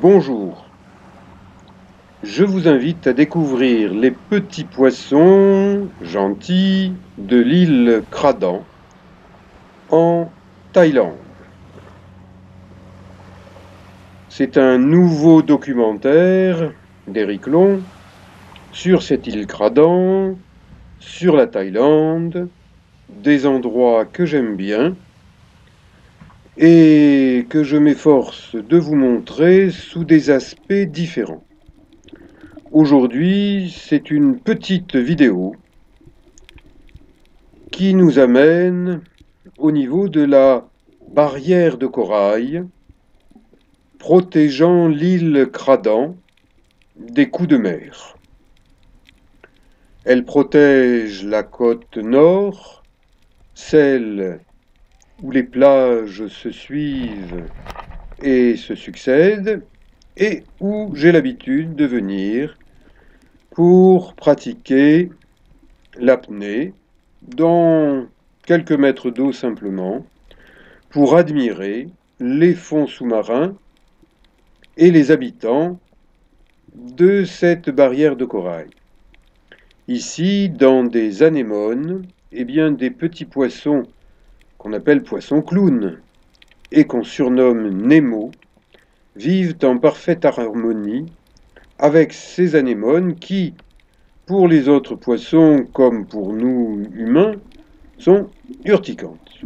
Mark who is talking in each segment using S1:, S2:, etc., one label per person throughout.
S1: Bonjour, je vous invite à découvrir les petits poissons gentils de l'île Kradan en Thaïlande. C'est un nouveau documentaire d'Éric Long sur cette île Kradan, sur la Thaïlande, des endroits que j'aime bien et que je m'efforce de vous montrer sous des aspects différents. Aujourd'hui, c'est une petite vidéo qui nous amène au niveau de la barrière de corail protégeant l'île Kradan des coups de mer. Elle protège la côte nord, celle où les plages se suivent et se succèdent, et où j'ai l'habitude de venir pour pratiquer l'apnée dans quelques mètres d'eau simplement, pour admirer les fonds sous-marins et les habitants de cette barrière de corail. Ici, dans des anémones, des petits poissons qu'on appelle poissons clowns et qu'on surnomme Nemo vivent en parfaite harmonie avec ces anémones qui, pour les autres poissons comme pour nous humains, sont urticantes.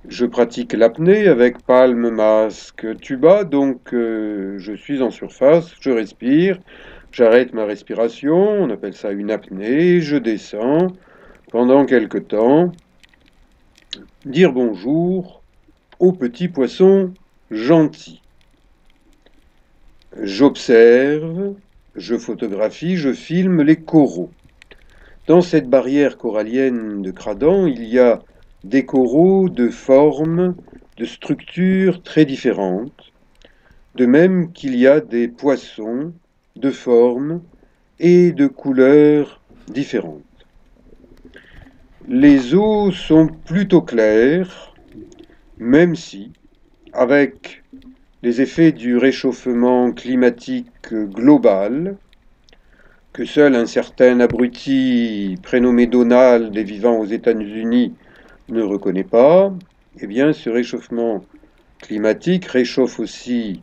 S1: Je pratique l'apnée avec palme, masque, tuba, donc je suis en surface, je respire, j'arrête ma respiration, on appelle ça une apnée, je descends pendant quelque temps, dire bonjour aux petits poissons gentils. J'observe, je photographie, je filme les coraux. Dans cette barrière corallienne de Kradan, il y a des coraux de formes, de structures très différentes, de même qu'il y a des poissons de formes et de couleurs différentes. Les eaux sont plutôt claires, même si, avec les effets du réchauffement climatique global, que seul un certain abruti prénommé Donald et vivant aux États-Unis ne reconnaît pas, ce réchauffement climatique réchauffe aussi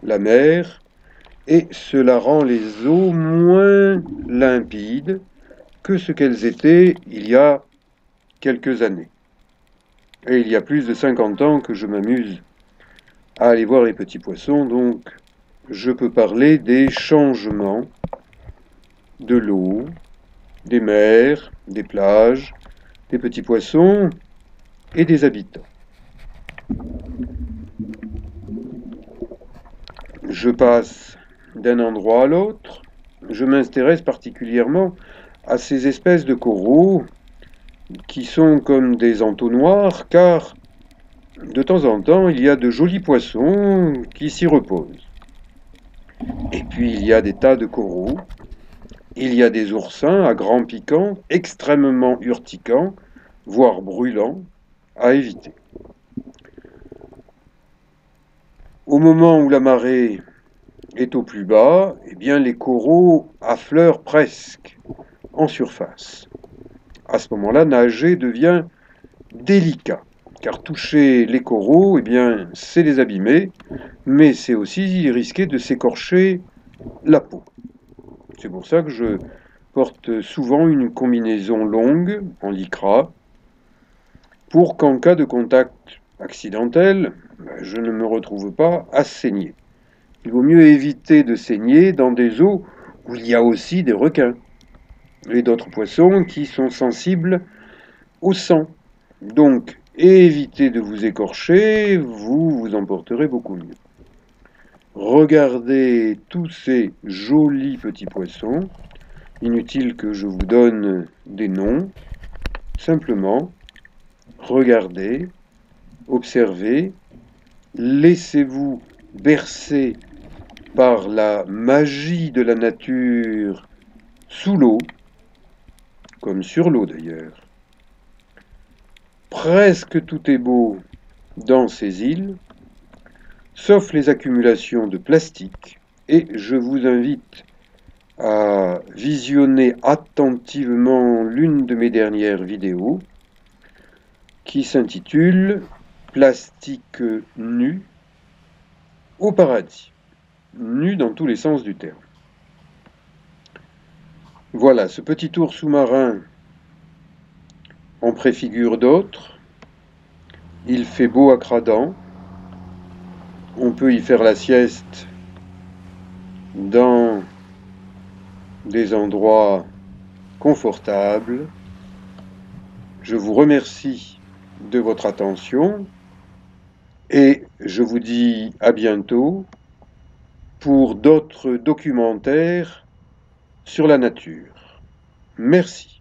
S1: la mer et cela rend les eaux moins limpides que ce qu'elles étaient il y a quelques années. Et il y a plus de 50 ans que je m'amuse à aller voir les petits poissons, donc je peux parler des changements de l'eau, des mers, des plages, des petits poissons et des habitants. Je passe d'un endroit à l'autre, je m'intéresse particulièrement à ces espèces de coraux qui sont comme des entonnoirs, car de temps en temps, il y a de jolis poissons qui s'y reposent. Et puis, il y a des tas de coraux, il y a des oursins à grands piquants, extrêmement urticants, voire brûlants, à éviter. Au moment où la marée est au plus bas, les coraux affleurent presque en surface. À ce moment-là, nager devient délicat, car toucher les coraux, c'est les abîmer, mais c'est aussi risquer de s'écorcher la peau. C'est pour ça que je porte souvent une combinaison longue en lycra, pour qu'en cas de contact accidentel, je ne me retrouve pas à saigner. Il vaut mieux éviter de saigner dans des eaux où il y a aussi des requins et d'autres poissons qui sont sensibles au sang. Donc, évitez de vous écorcher, vous vous en porterez beaucoup mieux. Regardez tous ces jolis petits poissons. Inutile que je vous donne des noms. Simplement, regardez, observez, laissez-vous bercer par la magie de la nature sous l'eau, comme sur l'eau d'ailleurs. Presque tout est beau dans ces îles, sauf les accumulations de plastique, et je vous invite à visionner attentivement l'une de mes dernières vidéos qui s'intitule Plastique nu au paradis. Nu dans tous les sens du terme. Voilà, ce petit tour sous-marin en préfigure d'autres. Il fait beau à Cradan. On peut y faire la sieste dans des endroits confortables. Je vous remercie de votre attention et je vous dis à bientôt pour d'autres documentaires sur la nature. Merci.